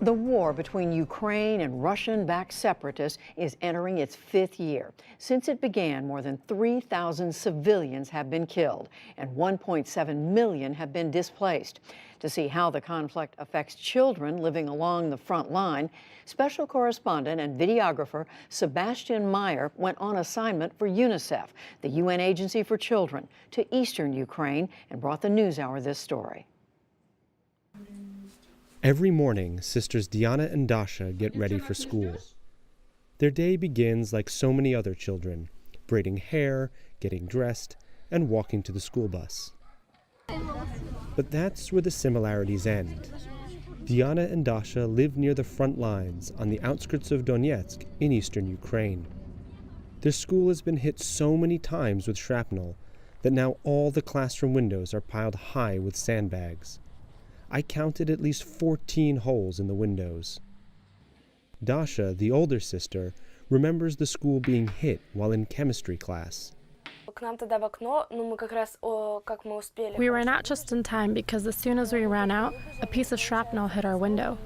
The war between Ukraine and Russian-backed separatists is entering its 5th year. Since it began, more than 3,000 civilians have been killed and 1.7 million have been displaced. To see how the conflict affects children living along the front line, special correspondent and videographer Sebastian Meyer went on assignment for UNICEF, the UN Agency for Children, to eastern Ukraine and brought the NewsHour this story. Every morning, sisters Diana and Dasha get ready for school. Their day begins like so many other children, braiding hair, getting dressed, and walking to the school bus. But that's where the similarities end. Diana and Dasha live near the front lines on the outskirts of Donetsk in eastern Ukraine. Their school has been hit so many times with shrapnel that now all the classroom windows are piled high with sandbags. I counted at least 14 holes in the windows. Dasha, the older sister, remembers the school being hit while in chemistry class. We ran out just in time because as soon as we ran out, a piece of shrapnel hit our window.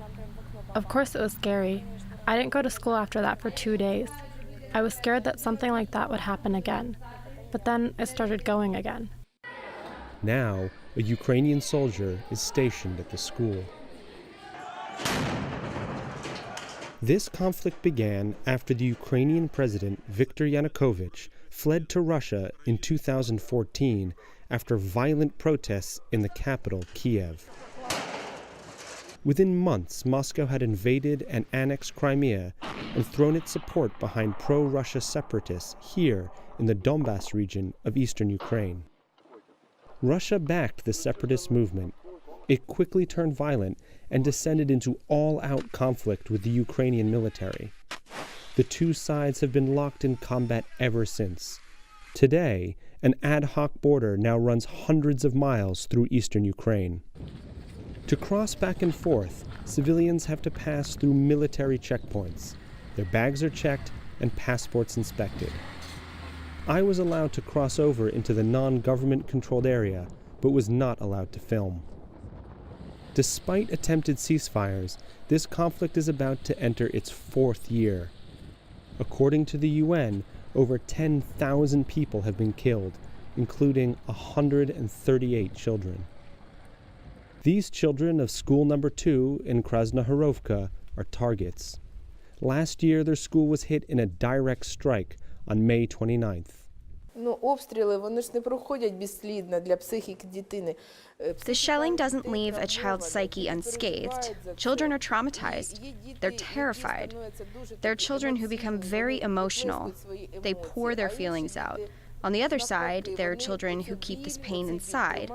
Of course it was scary. I didn't go to school after that for 2 days. I was scared that something like that would happen again. But then I started going again. Now, a Ukrainian soldier is stationed at the school. This conflict began after the Ukrainian president Viktor Yanukovych fled to Russia in 2014 after violent protests in the capital, Kiev. Within months, Moscow had invaded and annexed Crimea and thrown its support behind pro-Russia separatists here in the Donbas region of eastern Ukraine. Russia backed the separatist movement. It quickly turned violent and descended into all-out conflict with the Ukrainian military. The two sides have been locked in combat ever since. Today, an ad hoc border now runs hundreds of miles through eastern Ukraine. To cross back and forth, civilians have to pass through military checkpoints. Their bags are checked and passports inspected. I was allowed to cross over into the non-government controlled area, but was not allowed to film. Despite attempted ceasefires, this conflict is about to enter its 4th year. According to the UN, over 10,000 people have been killed, including 138 children. These children of school number 2 in Krasnohorovka are targets. Last year, their school was hit in a direct strike on May 29th. The shelling doesn't leave a child's psyche unscathed. Children are traumatized. They're terrified. There are children who become very emotional. They pour their feelings out. On the other side, there are children who keep this pain inside.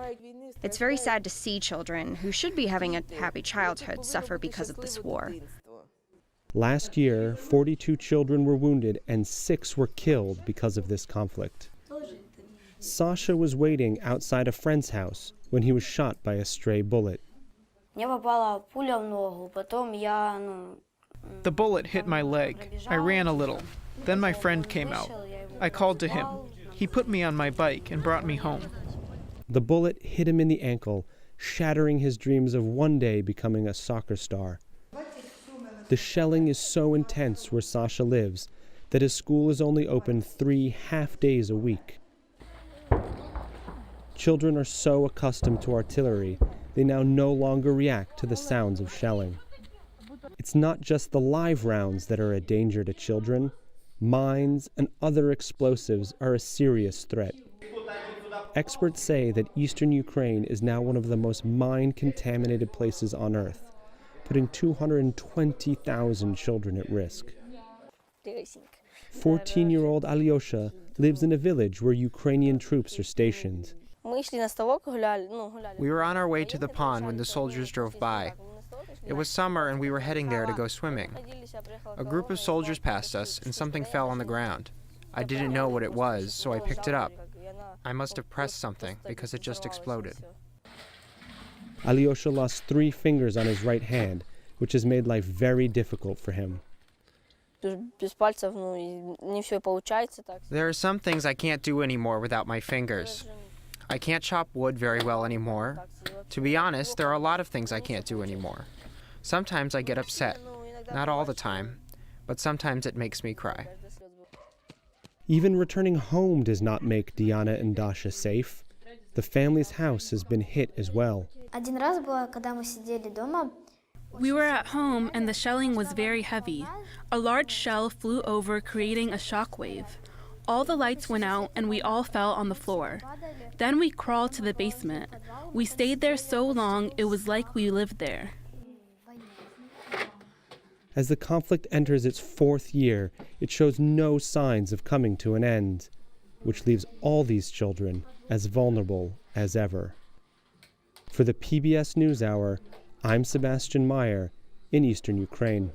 It's very sad to see children who should be having a happy childhood suffer because of this war. Last year, 42 children were wounded and 6 were killed because of this conflict. Sasha was waiting outside a friend's house when he was shot by a stray bullet. The bullet hit my leg. I ran a little. Then my friend came out. I called to him. He put me on my bike and brought me home. The bullet hit him in the ankle, shattering his dreams of one day becoming a soccer star. The shelling is so intense where Sasha lives that his school is only open 3 half days a week. Children are so accustomed to artillery, they now no longer react to the sounds of shelling. It's not just the live rounds that are a danger to children. Mines and other explosives are a serious threat. Experts say that eastern Ukraine is now one of the most mine-contaminated places on Earth, putting 220,000 children at risk. 14-year-old Alyosha lives in a village where Ukrainian troops are stationed. We were on our way to the pond when the soldiers drove by. It was summer and we were heading there to go swimming. A group of soldiers passed us and something fell on the ground. I didn't know what it was, so I picked it up. I must have pressed something because it just exploded. Alyosha lost 3 fingers on his right hand, which has made life very difficult for him. There are some things I can't do anymore without my fingers. I can't chop wood very well anymore. To be honest, there are a lot of things I can't do anymore. Sometimes I get upset. Not all the time, but sometimes it makes me cry. Even returning home does not make Diana and Dasha safe. The family's house has been hit as well. We were at home and the shelling was very heavy. A large shell flew over, creating a shock wave. All the lights went out and we all fell on the floor. Then we crawled to the basement. We stayed there so long it was like we lived there. As the conflict enters its 4th year, it shows no signs of coming to an end, which leaves all these children as vulnerable as ever. For the PBS NewsHour, I'm Sebastian Meyer in eastern Ukraine.